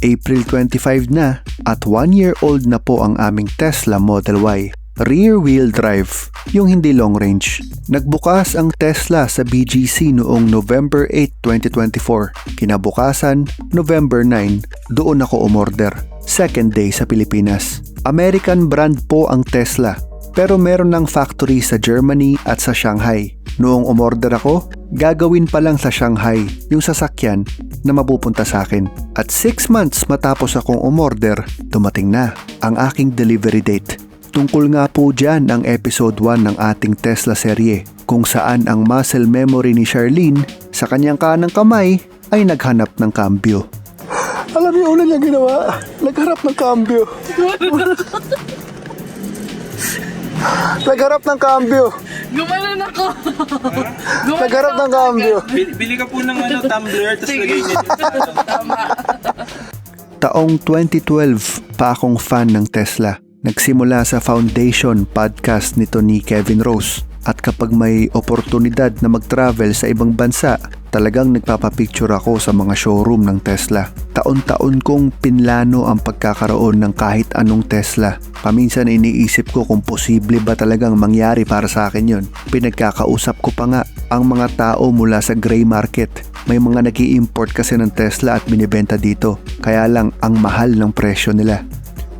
April 25 na at 1-year-old na po ang aming Tesla Model Y. Rear-wheel drive, yung hindi long range. Nagbukas ang Tesla sa BGC noong November 8, 2024. Kinabukasan, November 9, doon ako umorder. Second day sa Pilipinas. American brand po ang Tesla, pero meron ng factory sa Germany at sa Shanghai. Noong umorder ako, gagawin pa lang sa Shanghai yung sasakyan na mapupunta sa akin. At 6 months matapos akong umorder, dumating na ang aking delivery date. Tungkol nga po dyan ang episode 1 ng ating Tesla serye, kung saan ang muscle memory ni Charlene sa kanyang kanang kamay ay naghanap ng kambyo. Alam niyo ulan niya ginawa, nagharap ng kambyo. Nagharap ng kambyo. Gumanon ako. Nagharap ng kambyo. Bili ka po ng tumbler, tapos lagay niya dito. Tama. Taong 2012 pa akong fan ng Tesla. Nagsimula sa Foundation podcast nito ni Kevin Rose. At kapag may oportunidad na mag-travel sa ibang bansa, talagang nagpapapicture ako sa mga showroom ng Tesla. Taon-taon kong pinlano ang pagkakaroon ng kahit anong Tesla. Paminsan iniisip ko kung posible ba talagang mangyari para sa akin yon. Pinagkakausap ko pa nga ang mga tao mula sa gray market. May mga nag-i-import kasi ng Tesla at binibenta dito. Kaya lang ang mahal ng presyo nila.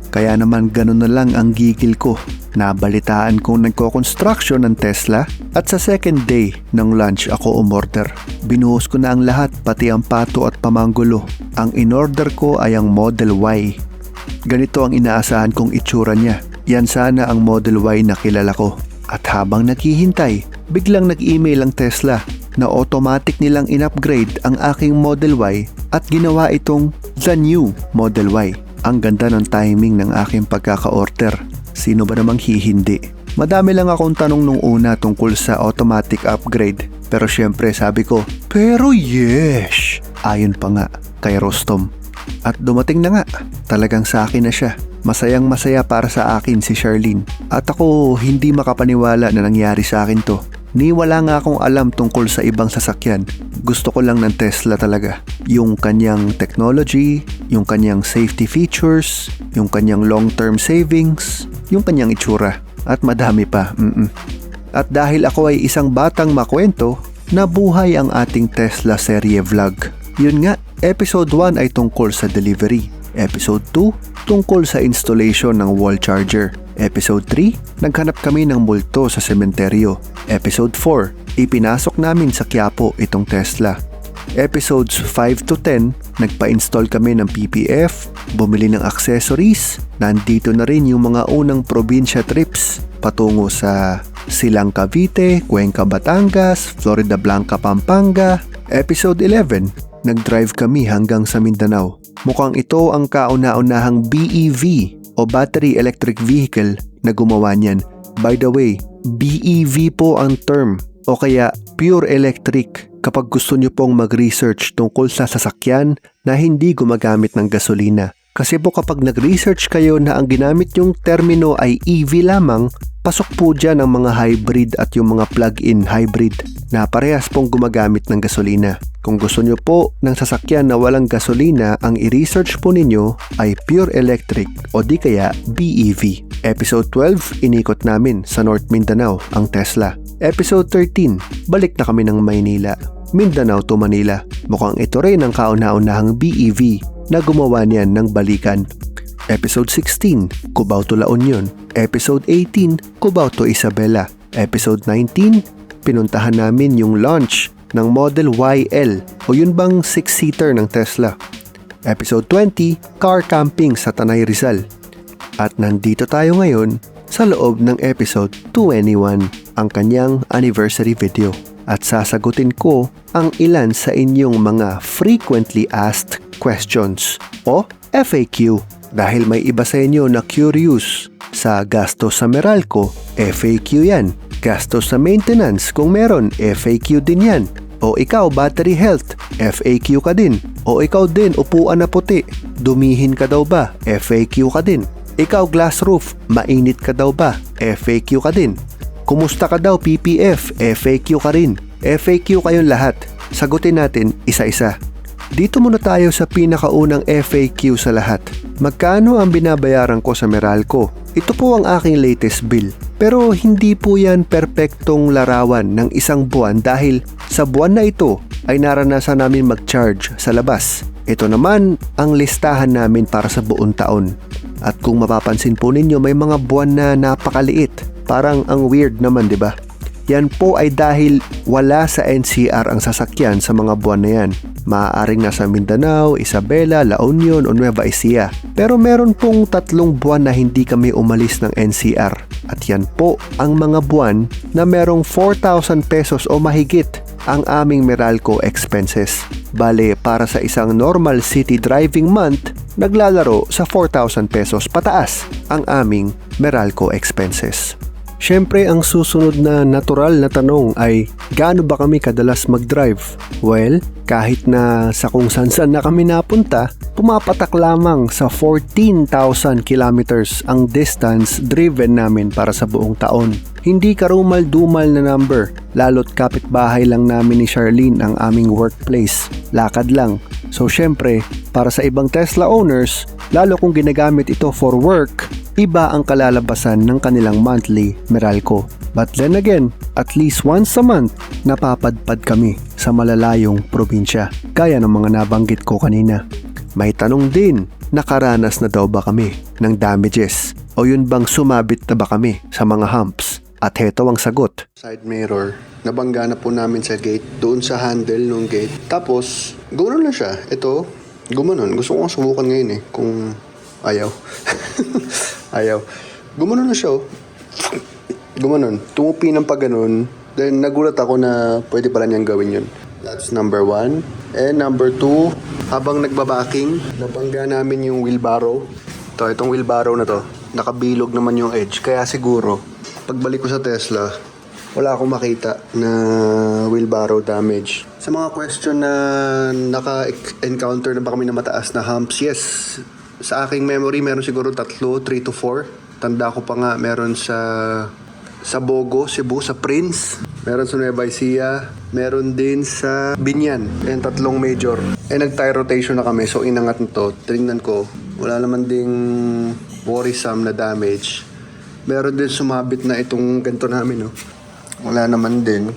Kaya naman ganun na lang ang gigil ko. Nabalitaan kong nagko-construction ng Tesla at sa second day ng launch ako umorder. Binuhos ko na ang lahat, pati ang pato at pamanggulo. Ang inorder ko ay ang Model Y. Ganito ang inaasahan kong itsura niya. Yan sana ang Model Y na kilala ko. At habang naghihintay, biglang nag-email ang Tesla na automatic nilang in-upgrade ang aking Model Y at ginawa itong the new Model Y. Ang ganda ng timing ng aking pagkaka-order. Sino ba namang hihindi? Madami lang akong tanong nung una tungkol sa automatic upgrade. Pero syempre sabi ko, pero yes! Ayon pa nga kay Rostom. At dumating na nga, talagang sa akin na siya. Masayang masaya para sa akin si Charlene. At ako hindi makapaniwala na nangyari sa akin to. Ni wala nga akong alam tungkol sa ibang sasakyan. Gusto ko lang ng Tesla talaga. Yung kanyang technology, yung kanyang safety features, yung kanyang long-term savings, yung kanyang itsura, at madami pa. At dahil ako ay isang batang makwento, nabuhay ang ating Tesla serye vlog. Yun nga, episode 1 ay tungkol sa delivery. Episode 2, tungkol sa installation ng wall charger. Episode 3, naghanap kami ng multo sa sementeryo. Episode 4, ipinasok namin sa Quiapo itong Tesla. Episodes 5 to 10, nagpa-install kami ng PPF, bumili ng accessories, nandito na rin yung mga unang probinsya trips patungo sa Silang Cavite, Cuenca Batangas, Florida Blanca Pampanga. Episode 11, nag-drive kami hanggang sa Mindanao. Mukhang ito ang kauna-unahang BEV o Battery Electric Vehicle na gumawa niyan. By the way, BEV po ang term o kaya pure electric kapag gusto nyo pong mag-research tungkol sa sasakyan na hindi gumagamit ng gasolina. Kasi po kapag nag-research kayo na ang ginamit yung termino ay EV lamang, pasok po dyan ang mga hybrid at yung mga plug-in hybrid na parehas pong gumagamit ng gasolina. Kung gusto nyo po ng sasakyan na walang gasolina, ang i-research po ninyo ay pure electric o di kaya BEV. Episode 12, inikot namin sa North Mindanao ang Tesla. Episode 13, balik na kami ng Maynila. Mindanao to Manila. Mukhang ito rin ang kauna-unahang BEV na gumawa niyan ng balikan. Episode 16, Cubao to La Union. Episode 18, Cubao to Isabela. Episode 19, pinuntahan namin yung launch ng Model YL o yun bang 6-seater ng Tesla. Episode 20, car camping sa Tanay Rizal. At nandito tayo ngayon sa loob ng episode 21, ang kanyang anniversary video. At sasagutin ko ang ilan sa inyong mga frequently asked questions o FAQ. Dahil may iba sa inyo na curious sa gastos sa Meralco, FAQ yan. Gastos sa maintenance kung meron, FAQ din yan. O ikaw battery health, FAQ ka din. O ikaw din upuan na puti, dumihin ka daw ba, FAQ ka din. Ikaw glass roof, mainit ka daw ba, FAQ ka din. Kumusta ka daw PPF, FAQ ka rin. FAQ kayong lahat. Sagutin natin isa-isa. Dito muna tayo sa pinakaunang FAQ sa lahat. Magkano ang binabayaran ko sa Meralco? Ito po ang aking latest bill. Pero hindi po yan perpektong larawan ng isang buwan dahil sa buwan na ito ay naranasan namin mag-charge sa labas. Ito naman ang listahan namin para sa buong taon. At kung mapapansin po ninyo, may mga buwan na napakaliit. Parang ang weird naman, di ba? Yan po ay dahil wala sa NCR ang sasakyan sa mga buwan na yan. Maaaring nasa Mindanao, Isabela, La Union o Nueva Ecija. Pero meron pong 3 buwan na hindi kami umalis ng NCR. At yan po ang mga buwan na merong 4,000 pesos o mahigit ang aming Meralco expenses. Bale, para sa isang normal city driving month, naglalaro sa 4,000 pesos pataas ang aming Meralco expenses. Siyempre, ang susunod na natural na tanong ay gaano ba kami kadalas mag-drive? Well, kahit na sa kung saan na kami napunta, pumapatak lamang sa 14,000 kilometers ang distance driven namin para sa buong taon. Hindi karumal-dumal na number, lalo't kapitbahay lang namin ni Charlene ang aming workplace. Lakad lang. So syempre, para sa ibang Tesla owners, lalo kung ginagamit ito for work, iba ang kalalabasan ng kanilang monthly Meralco. But then again, at least once a month, napapadpad kami sa malalayong probinsya, gaya ng mga nabanggit ko kanina. May tanong din, nakaranas na daw ba kami ng damages? O yun bang sumabit na ba kami sa mga humps? At heto ang sagot. Side mirror. Nabangga na po namin sa gate. Doon sa handle ng gate. Tapos, gumanon na siya. Ito, gumanon. Gusto ko nga subukan ngayon kung ayaw. Ayaw. Gumanon na siya. Gumanon. Tumupi ng pagganon. Then, nagulat ako na pwede pala niyang gawin yun. That's number 1. And number 2, habang nagbabaking, nabangga namin yung wheelbarrow. Itong wheelbarrow na to. Nakabilog naman yung edge. Kaya siguro, pagbalik ko sa Tesla, wala akong makita na wheelbarrow damage. Sa mga question na naka-encounter na ba kami na mataas na humps, yes. Sa aking memory, meron siguro 3 to 4. Tanda ko pa nga, meron sa Bogo, Cebu, sa Prince. Meron sa Nueva Ecija. Meron din sa Binyan. Yan, 3 major. Nag-tire rotation na kami, so inangat nito. Tingnan ko, wala naman ding worrisome na damage. Meron din sumabit na itong ganito namin, no? Wala naman din.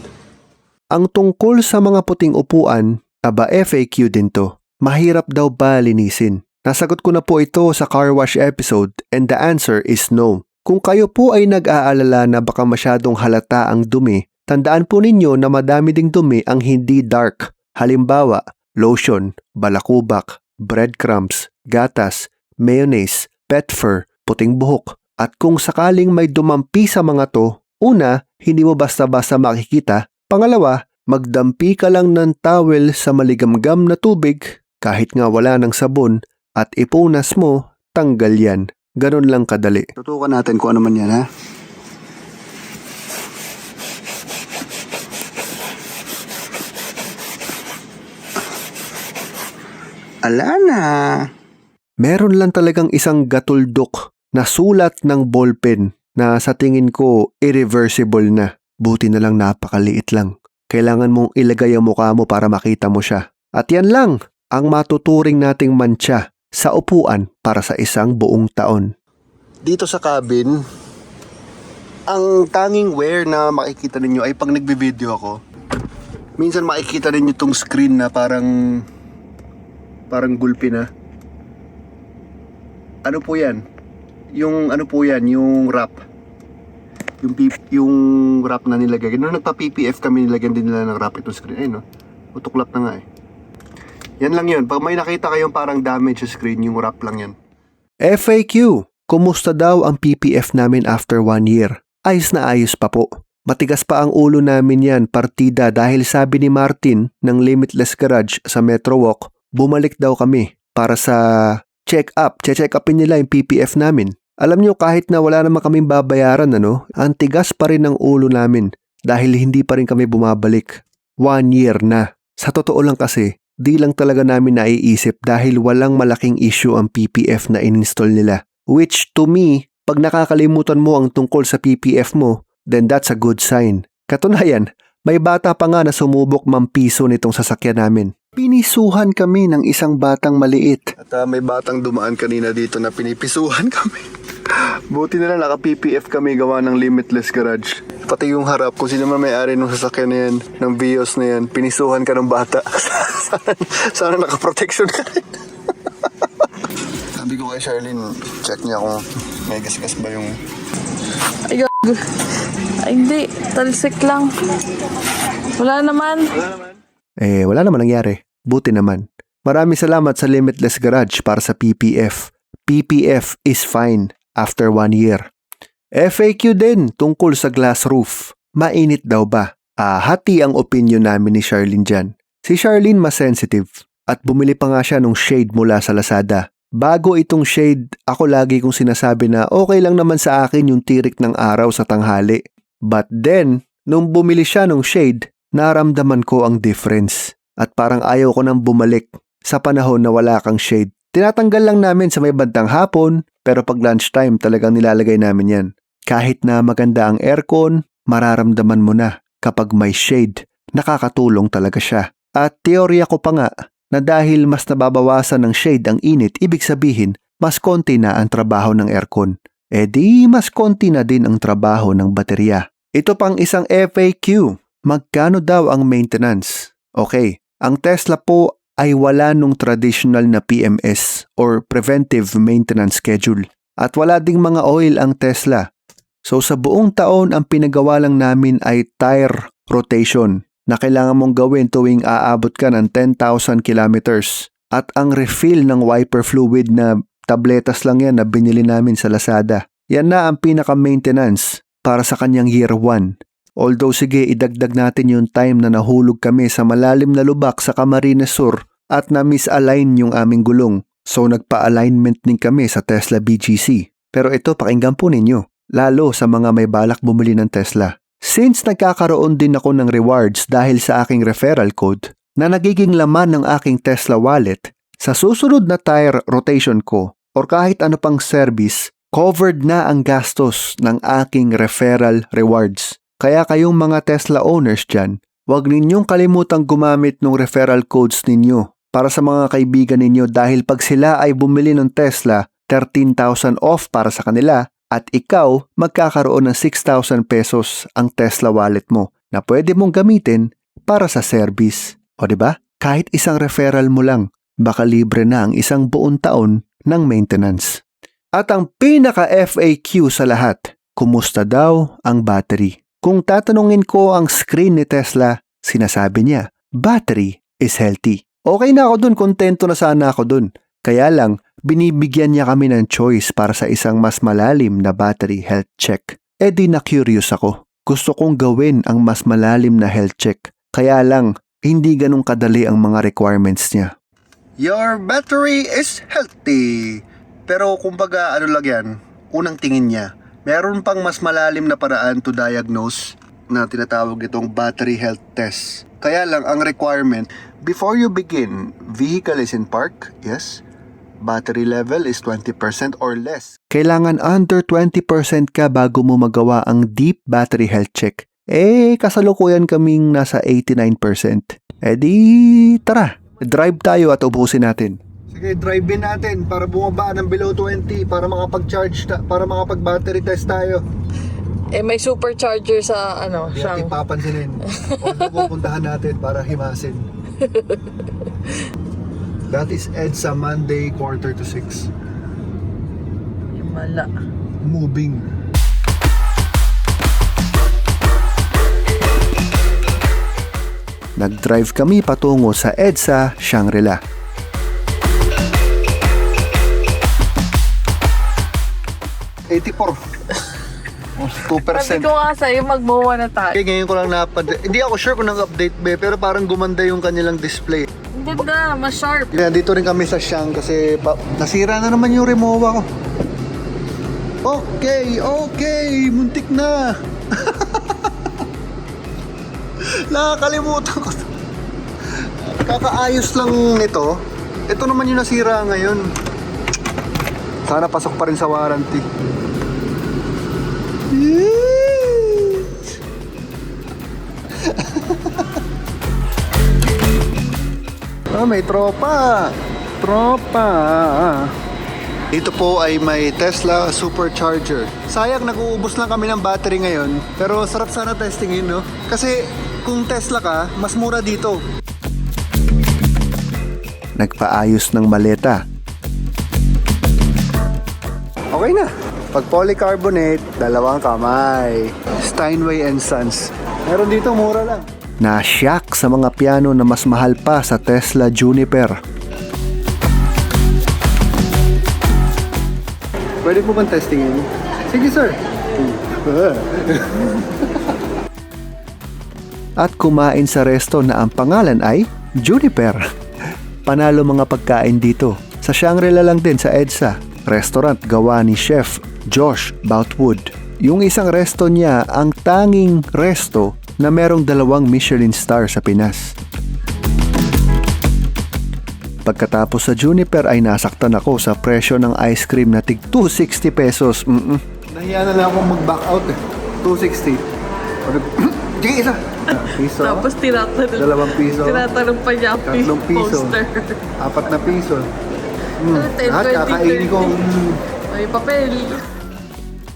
Ang tungkol sa mga puting upuan, aba FAQ din to. Mahirap daw ba linisin? Nasagot ko na po ito sa car wash episode and the answer is no. Kung kayo po ay nag-aalala na baka masyadong halata ang dumi, tandaan po ninyo na madami ding dumi ang hindi dark. Halimbawa, lotion, balakubak, breadcrumbs, gatas, mayonnaise, pet fur, puting buhok. At kung sakaling may dumampi sa mga to, una, hindi mo basta-basta makikita. Pangalawa, magdampi ka lang ng towel sa maligamgam na tubig, kahit nga wala ng sabon, at ipunas mo, tanggal yan. Ganon lang kadali. Tutukan natin kung ano man yan, ha? Ala na! Meron lang talagang isang gatuldok na sulat ng ballpen na sa tingin ko irreversible na. Buti na lang napakaliit lang. Kailangan mong ilagay ang mukha mo para makita mo siya. At yan lang ang matuturing nating mantsa sa upuan para sa isang buong taon. Dito sa cabin, ang tanging wear na makikita ninyo ay pag nagbe-video ako. Minsan makikita ninyo itong screen na parang gulpi na. Ano po yan? Yung wrap. Yung wrap na nilagay. Nung nagpa-PPF kami, nilagyan din nila ng wrap itong screen. Ayun, no? Utuklap na nga eh. Yan lang yun. Pag may nakita kayong parang damage sa screen, yung wrap lang yan. FAQ, kumusta daw ang PPF namin after 1 year? Ayos na ayos pa po. Matigas pa ang ulo namin yan, partida, dahil sabi ni Martin ng Limitless Garage sa Metro Walk, bumalik daw kami para sa check-up. Check-upin nila yung PPF namin. Alam nyo, kahit na wala naman kaming babayaran, ang tigas pa rin ang ulo namin dahil hindi pa rin kami bumabalik. 1 year na. Sa totoo lang kasi, di lang talaga namin naiisip dahil walang malaking issue ang PPF na in-install nila. Which to me, pag nakakalimutan mo ang tungkol sa PPF mo, then that's a good sign. Katunayan, May bata pa nga na sumubok mampiso nitong sasakyan namin. Pinisuhan kami ng isang batang maliit. At may batang dumaan kanina dito na pinipisuhan kami. Buti na lang naka-PPF kami gawa ng Limitless Garage. Pati yung harap, kung sino man may-ari ng sasakyan na yan, ng Vios na yan, pinisuhan ka ng bata. sana naka-protection ka rin. Sabi ko kay Charlene, check niya kung may gas-gas ba yung... Ay, hindi. Talsik lang. Wala naman. Wala naman nangyari. Buti naman. Maraming salamat sa Limitless Garage para sa PPF. PPF is fine after 1 year. FAQ din tungkol sa glass roof. Mainit daw ba? Hati ang opinion namin ni Charlene dyan. Si Charlene mas sensitive at bumili pa nga siya ng shade mula sa Lazada. Bago itong shade, ako lagi kong sinasabi na okay lang naman sa akin yung tirik ng araw sa tanghali. But then, nung bumili siya ng shade, naramdaman ko ang difference. At parang ayaw ko nang bumalik sa panahon na wala kang shade. Tinatanggal lang namin sa may bandang hapon, pero pag lunchtime talagang nilalagay namin yan. Kahit na maganda ang aircon, mararamdaman mo na kapag may shade, nakakatulong talaga siya. At teorya ko pa nga na dahil mas nababawasan ng shade ang init, ibig sabihin mas konti na ang trabaho ng aircon. Di mas konti na din ang trabaho ng baterya. Ito pang isang FAQ. Magkano daw ang maintenance? Okay, ang Tesla po ay wala nung traditional na PMS or Preventive Maintenance Schedule. At wala ding mga oil ang Tesla. So sa buong taon ang pinagawa lang namin ay tire rotation na kailangan mong gawin tuwing aabot ka ng 10,000 kilometers. At ang refill ng wiper fluid na tabletas lang yan na binili namin sa Lazada. Yan na ang pinaka-maintenance para sa kanyang year 1. Although sige, idagdag natin yung time na nahulog kami sa malalim na lubak sa Camarines Sur at na-misalign yung aming gulong. So nagpa-alignment din kami sa Tesla BGC. Pero ito pakinggan po ninyo, lalo sa mga may balak bumili ng Tesla. Since nagkakaroon din ako ng rewards dahil sa aking referral code na nagiging laman ng aking Tesla wallet, sa susunod na tire rotation ko or kahit ano pang service, covered na ang gastos ng aking referral rewards. Kaya kayong mga Tesla owners dyan, huwag ninyong kalimutang gumamit ng referral codes ninyo para sa mga kaibigan ninyo dahil pag sila ay bumili ng Tesla, 13,000 off para sa kanila at ikaw magkakaroon ng 6,000 pesos ang Tesla wallet mo na pwede mong gamitin para sa service. O diba? Kahit isang referral mo lang, baka libre na ang isang buong taon ng maintenance. At ang pinaka-FAQ sa lahat, kumusta daw ang battery? Kung tatanungin ko ang screen ni Tesla, sinasabi niya, battery is healthy. Okay na ako dun, kontento na sana ako dun. Kaya lang, binibigyan niya kami ng choice para sa isang mas malalim na battery health check. Di na curious ako. Gusto kong gawin ang mas malalim na health check. Kaya lang, hindi ganun kadali ang mga requirements niya. Your battery is healthy. Pero kumbaga ano lang yan, unang tingin niya. Meron pang mas malalim na paraan to diagnose na tinatawag itong battery health test. Kaya lang ang requirement, before you begin, vehicle is in park, yes. Battery level is 20% or less. Kailangan under 20% ka bago mo magawa ang deep battery health check. Kasalukuyan kaming nasa 89%. Di tara, drive tayo at ubusin natin. Sige, drive in natin para bumaba ng below 20 para makapag-charge, para makapag-battery test tayo. May supercharger sa Hindi siyang. natin papansinin. Although pupuntahan natin para himasin. That is EDSA Monday 5:45. Mala. Moving. Nag-drive kami patungo sa EDSA, Shangri-La. Sabi 2%. ko nga sa'yo, magbawa na tayo. Ngayon ko lang hindi ako sure kung nag-update ba, pero parang gumanda yung kanilang display. Hindi na, mas sharp. Dito rin kami sa Shang kasi nasira na naman yung Rimowa ko. Okay, muntik na. Nakakalimutan ko. Kakaayos lang nito. Ito naman yung nasira ngayon. Sana pasok pa rin sa warranty. may tropa. Tropa. Ito po ay may Tesla Supercharger. Sayang nag-uubos lang kami ng battery ngayon. Pero sarap sana testingin, no? Kasi kung Tesla ka, mas mura dito. Nagpaayos ng maleta. Okay na. Pag polycarbonate, 2 kamay. Steinway & Sons. Meron dito, mura lang. Na-shock sa mga piano na mas mahal pa sa Tesla Juniper. Pwede po bang testingin? Sige, sir. At kumain sa resto na ang pangalan ay Juniper. Panalo mga pagkain dito. Sa Shangri-La lang din sa EDSA. Restaurant gawa ni Chef Josh Boutwood. Yung isang resto niya ang tanging resto na merong 2 Michelin star sa Pinas. Pagkatapos sa Juniper ay nasaktan ako sa presyo ng ice cream na tig 260 pesos. Nahiya na lang akong mag-back out eh. 260. Sige, isa. Piso. Tapos tinatanong. 2 piso. Tinatanong pa niya ang 3 piso. poster. 4 na piso. 10, Lahat 20, kakainin ko. 30. May papel.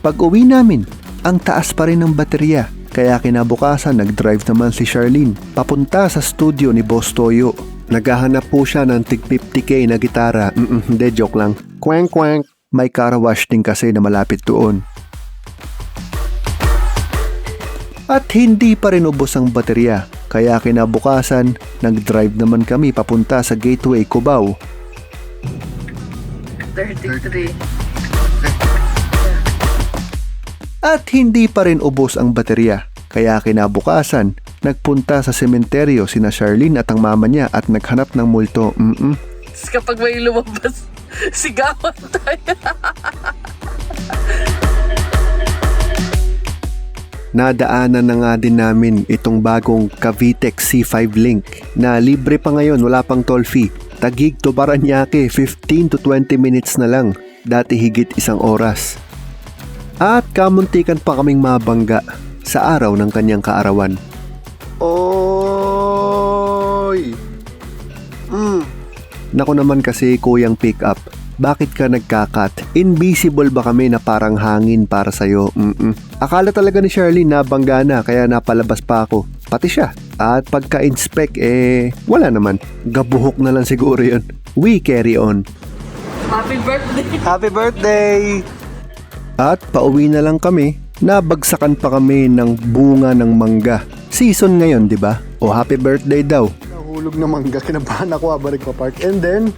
Pag uwi namin, ang taas pa rin ng baterya. Kaya kinabukasan nag-drive naman si Charlene papunta sa studio ni Boss Toyo. Naghahanap po siya ng tig 50k na gitara. Hindi, joke lang. Quank quank. May car wash din kasi na malapit doon. At hindi pa rin ubos ang baterya. Kaya kinabukasan, nag-drive naman kami papunta sa Gateway Cubao. 33. At hindi pa rin ubos ang baterya. Kaya kinabukasan, nagpunta sa sementeryo sina Charlene at ang mama niya at naghanap ng multo. Tapos kapag may lumabas, sigawan tayo. Nadaanan na nga din namin itong bagong Cavitex C5 Link na libre pa ngayon, wala pang toll fee. Taguig to Paranaque, 15 to 20 minutes na lang. Dati higit 1 oras. At kamuntikan pa kaming mabangga sa araw ng kanyang kaarawan. Oy! Naku naman kasi kuyang pick up. Bakit ka nagkakat? Invisible ba kami na parang hangin para sa'yo? Akala talaga ni Charlene na bangga na kaya napalabas pa ako. Pati siya. At pagka-inspect wala naman. Gabuhok na lang siguro yun. We carry on. Happy birthday. Happy birthday! At pauwi na lang kami. Nabagsakan pa kami ng bunga ng mangga. Season ngayon, di ba? O happy birthday daw. Nahulog na mangga, kinabahan ako abalik pa park. And then,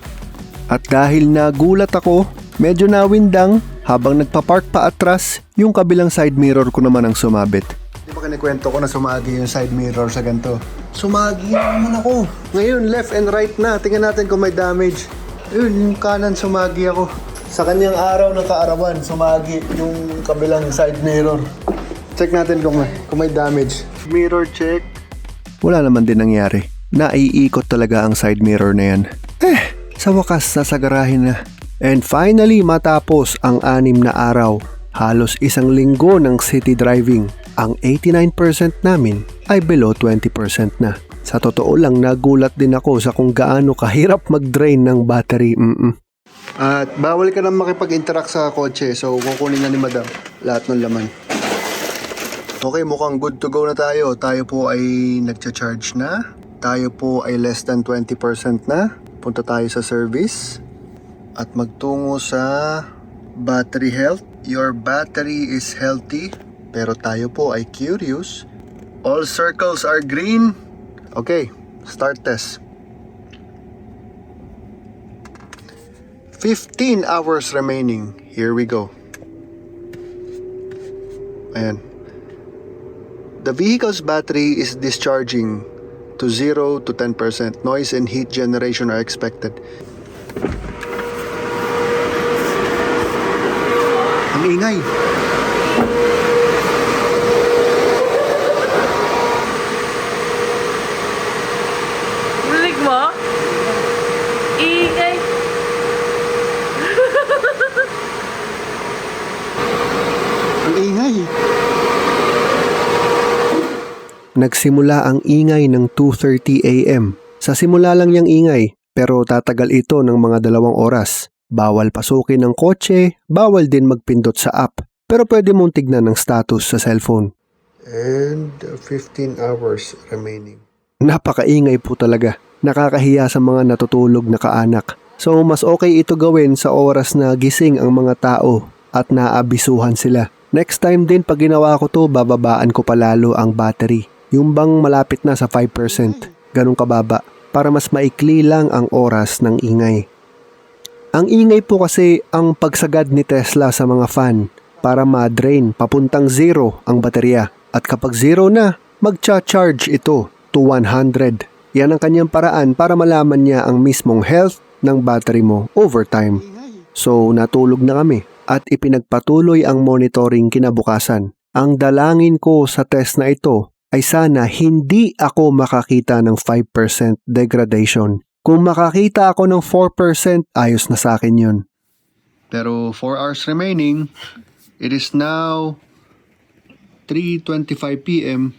At dahil nagulat ako, medyo nawindang habang nagpa-park pa atras, yung kabilang side mirror ko naman ang sumabit. di ba kinikwento ko na sumagi yung side mirror sa ganito? Sumagi naman ako. Ngayon, left and right na. Tingnan natin kung may damage. Yun, yung kanan sumagi ako. Sa kanyang araw ng kaarawan, sumagi yung kabilang side mirror. Check natin kung may damage. Mirror check. Wala naman din nangyari. Naiikot talaga ang side mirror na yan. Sa wakas nasa garahe na. And finally matapos ang 6 na araw. Halos 1 linggo ng city driving. Ang 89% namin ay below 20% na. Sa totoo lang nagulat din ako sa kung gaano kahirap mag-drain ng battery. At bawal ka na makipag-interact sa kotse. So kukunin na ni madam lahat ng laman. Okay, mukhang good to go na tayo. Tayo po ay nagcha-charge na. Tayo po ay less than 20% na. Punta tayo sa service. At magtungo sa battery health. Your battery is healthy. Pero tayo po ay curious. All circles are green. Okay, start test. 15 hours remaining. Here we go. Ayan. The vehicle's battery is discharging to 0 to 10%. Noise and heat generation are expected. Ang ingay. Rinig mo? Ingay. Ang ingay. Nagsimula ang ingay ng 2:30 AM. Sa simula lang yung ingay, pero tatagal ito ng mga 2 oras. Bawal pasukin ng kotse, bawal din magpindot sa app, pero pwede mong tignan ang status sa cellphone. And 15 hours remaining. Napakaingay po talaga. Nakakahiya sa mga natutulog na kaanak. So mas okay ito gawin sa oras na gising ang mga tao at naabisuhan sila. Next time din pag ginawa ko to, bababaan ko palalo ang battery. Yung bang malapit na sa 5%. Ganun kababa. Para mas maikli lang ang oras ng ingay. Ang ingay po kasi ang pagsagad ni Tesla sa mga fan para ma-drain papuntang 0 ang baterya. At kapag 0 na, magcha-charge ito to 100. Yan ang kanyang paraan para malaman niya ang mismong health ng battery mo over time. So natulog na kami at ipinagpatuloy ang monitoring kinabukasan. Ang dalangin ko sa test na ito ay sana hindi ako makakita ng 5% degradation. Kung makakita ako ng 4%, ayos na sa akin yun. Pero 4 hours remaining. It is now 3:25 p.m.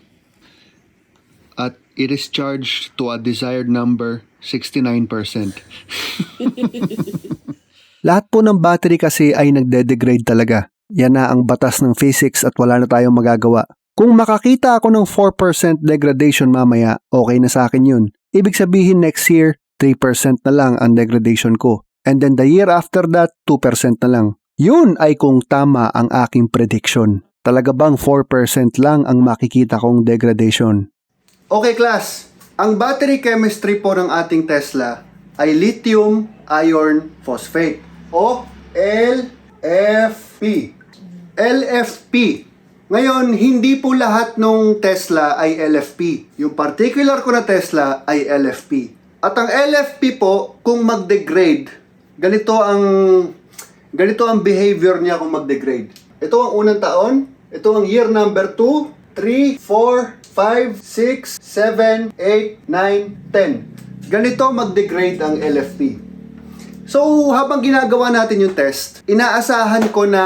at it is charged to a desired number, 69%. Lahat po ng battery kasi ay nagde-degrade talaga. Yan na ang batas ng physics at wala na tayong magagawa. Kung makakita ako ng 4% degradation mamaya, okay na sa akin yun. Ibig sabihin next year, 3% na lang ang degradation ko. And then the year after that, 2% na lang. Yun ay kung tama ang aking prediction. Talaga bang 4% lang ang makikita kong degradation? Okay class, ang battery chemistry po ng ating Tesla ay lithium iron phosphate o LFP. LFP. Ngayon, hindi po lahat ng Tesla ay LFP. Yung particular ko na Tesla ay LFP. At ang LFP po, kung mag-degrade, ganito ang behavior niya kung mag-degrade. Ito ang unang taon, ito ang year number 2, 3, 4, 5, 6, 7, 8, 9, 10. Ganito mag-degrade ang LFP. So, habang ginagawa natin yung test, inaasahan ko na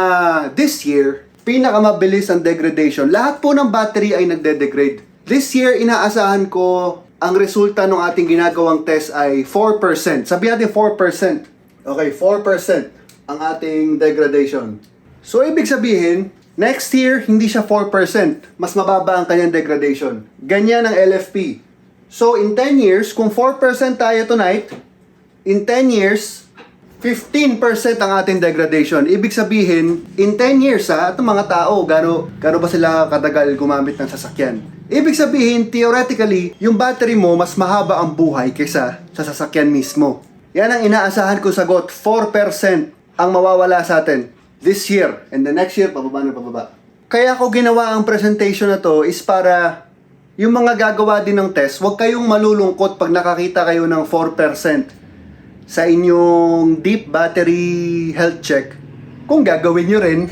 this year, pinakamabilis ang degradation. Lahat po ng battery ay nagde-degrade. This year, inaasahan ko ang resulta ng ating ginagawang test ay 4%. Sabihin natin 4%. Okay, 4% ang ating degradation. So, ibig sabihin, next year, hindi siya 4%. Mas mababa ang kanyang degradation. Ganyan ang LFP. So, in 10 years, kung 4% tayo tonight, in 10 years, 15% ang ating degradation. Ibig sabihin, in 10 years, itong mga tao, gano ba sila katagal gumamit ng sasakyan? Ibig sabihin, theoretically, yung battery mo, mas mahaba ang buhay kaysa sa sasakyan mismo. Yan ang inaasahan ko sagot, 4% ang mawawala sa atin this year. And the next year, pababa na pababa. Kaya ako ginawa ang presentation na to is para yung mga gagawa din ng test, huwag kayong malulungkot pag nakakita kayo ng 4% sa inyong deep battery health check. Kung gagawin nyo rin,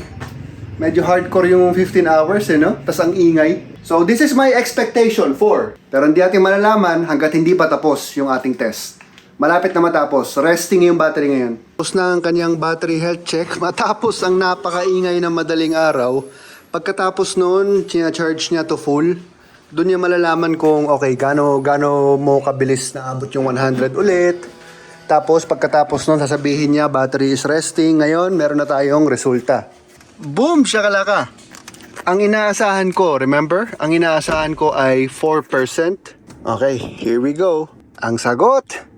medyo hardcore yung 15 hours no? Tas ang ingay. So this is my expectation for. Pero hindi natin malalaman hanggat hindi pa tapos yung ating test. Malapit na matapos. Resting yung battery ngayon. Tapos na ang kanyang battery health check. Matapos ang napakaingay na madaling araw. Pagkatapos noon, charge niya to full. Doon niya malalaman kung okay, gaano mo kabilis na abot yung 100 ulit. Tapos pagkatapos noon, sasabihin niya battery is resting. Ngayon, meron na tayong resulta. Boom! Shakalaka! Ang inaasahan ko, remember? Ang inaasahan ko ay 4%. Okay, here we go. Ang sagot,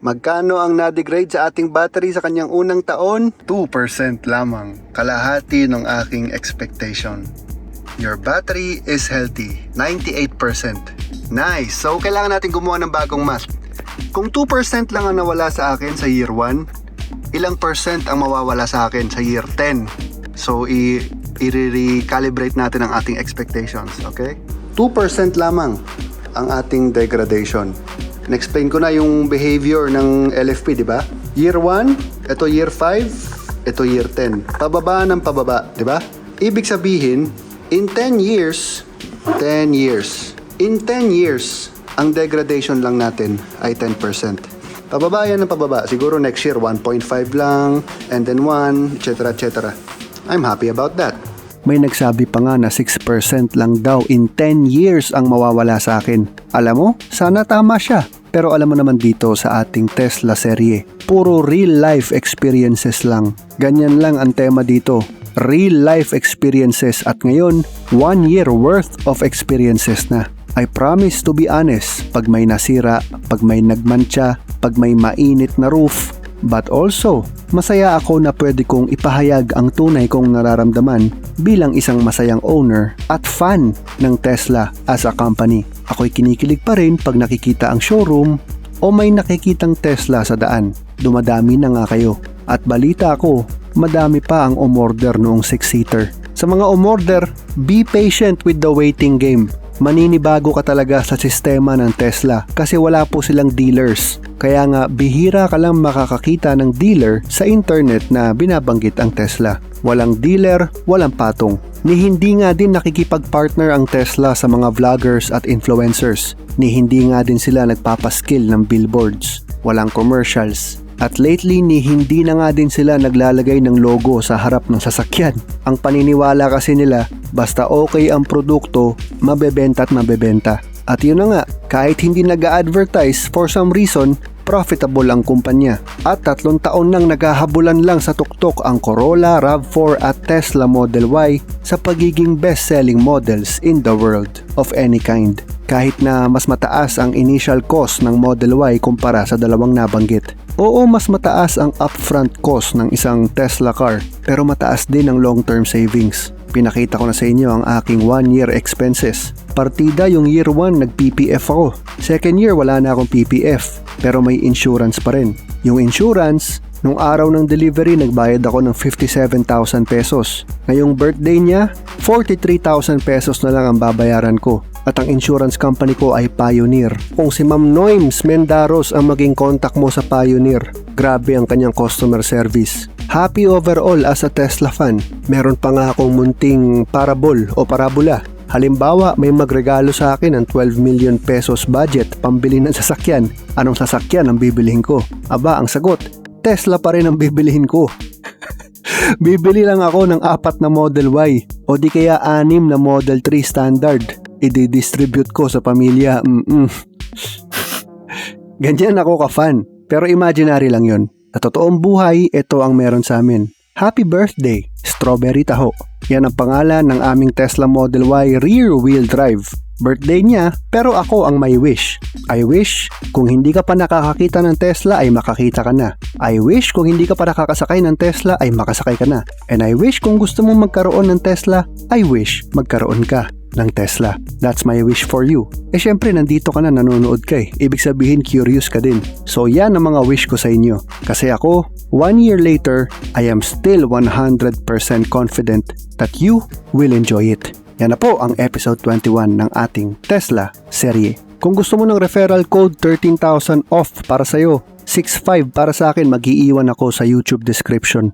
magkano ang na-degrade sa ating battery sa kanyang unang taon? 2% lamang. Kalahati ng aking expectation. Your battery is healthy. 98%. Nice! So, kailangan natin gumawa ng bagong math. Kung 2% lang ang nawala sa akin sa year 1, ilang percent ang mawawala sa akin sa year 10? So, i-recalibrate natin ang ating expectations, okay? 2% lamang ang ating degradation. In-explain ko na yung behavior ng LFP, di ba? Year 1, ito year 5, ito year 10. Pababa ng pababa, di ba? Ibig sabihin, in 10 years, ang degradation lang natin ay 10%. Pababa yan ng pababa. Siguro next year, 1.5 lang, and then 1, etc. etc. I'm happy about that. May nagsabi pa nga na 6% lang daw in 10 years ang mawawala sa akin. Alam mo, sana tama siya. Pero alam mo naman dito sa ating Tesla serye, puro real life experiences lang. Ganyan lang ang tema dito. Real life experiences at ngayon, 1 year worth of experiences na. I promise to be honest, pag may nasira, pag may nagmantsa, pag may mainit na roof, but also, masaya ako na pwede kong ipahayag ang tunay kong nararamdaman bilang isang masayang owner at fan ng Tesla as a company. Ako'y kinikilig pa rin pag nakikita ang showroom o may nakikitang Tesla sa daan. Dumadami na nga kayo. At balita ko, madami pa ang umorder noong 6-seater. Sa mga umorder, be patient with the waiting game. Maninibago ka talaga sa sistema ng Tesla kasi wala po silang dealers. Kaya nga bihira ka lang makakakita ng dealer sa internet na binabanggit ang Tesla. Walang dealer, walang patong. Ni hindi nga din nakikipag-partner ang Tesla sa mga vloggers at influencers. Ni hindi nga din sila nagpapaskill ng billboards. Walang commercials. At lately ni hindi na nga din sila naglalagay ng logo sa harap ng sasakyan. Ang paniniwala kasi nila, basta okay ang produkto, mabebenta at mabebenta. At yun na nga, kahit hindi nag-a-advertise for some reason, profitable ang kumpanya. At 3 taon nang naghahabulan lang sa tuktok ang Corolla, RAV4 at Tesla Model Y sa pagiging best-selling models in the world of any kind. Kahit na mas mataas ang initial cost ng Model Y kumpara sa dalawang nabanggit. Oo, mas mataas ang upfront cost ng isang Tesla car, pero mataas din ang long-term savings. Pinakita ko na sa inyo ang aking 1-year expenses. Partida yung year 1 nag-PPF ako. Second year wala na akong PPF, pero may insurance pa rin. Yung insurance, nung araw ng delivery nagbayad ako ng 57,000 pesos. Ngayong birthday niya, 43,000 pesos na lang ang babayaran ko. At ang insurance company ko ay Pioneer. Kung si Ma'am Noims Mendaros ang maging contact mo sa Pioneer, grabe ang kanyang customer service. Happy overall as a Tesla fan. Meron pa nga akong munting parabol o parabola. Halimbawa, may magregalo sa akin ng 12 million pesos budget pambili ng sasakyan. Anong sasakyan ang bibilihin ko? Aba, ang sagot, Tesla pa rin ang bibilihin ko. Bibili lang ako ng 4 na Model Y o di kaya 6 na Model 3 standard. I-distribute ko sa pamilya. Ganyan ako ka-fan. Pero imaginary lang yon. Sa totoong buhay, ito ang meron sa amin. Happy birthday, Strawberry Taho. Yan ang pangalan ng aming Tesla Model Y rear-wheel drive. Birthday niya, pero ako ang may wish. I wish, kung hindi ka pa nakakakita ng Tesla ay makakita ka na. I wish, kung hindi ka pa nakakasakay ng Tesla ay makasakay ka na. And I wish, kung gusto mong magkaroon ng Tesla, I wish magkaroon ka ng Tesla. That's my wish for you. Eh syempre nandito ka na, nanonood ka eh. Ibig sabihin curious ka din. So yan ang mga wish ko sa inyo. Kasi ako, 1 year later, I am still 100% confident that you will enjoy it. Yan na po ang episode 21 ng ating Tesla serye. Kung gusto mo ng referral code 13,000 off para sa'yo, 6.5 para sa akin, mag-iiwan ako sa YouTube description.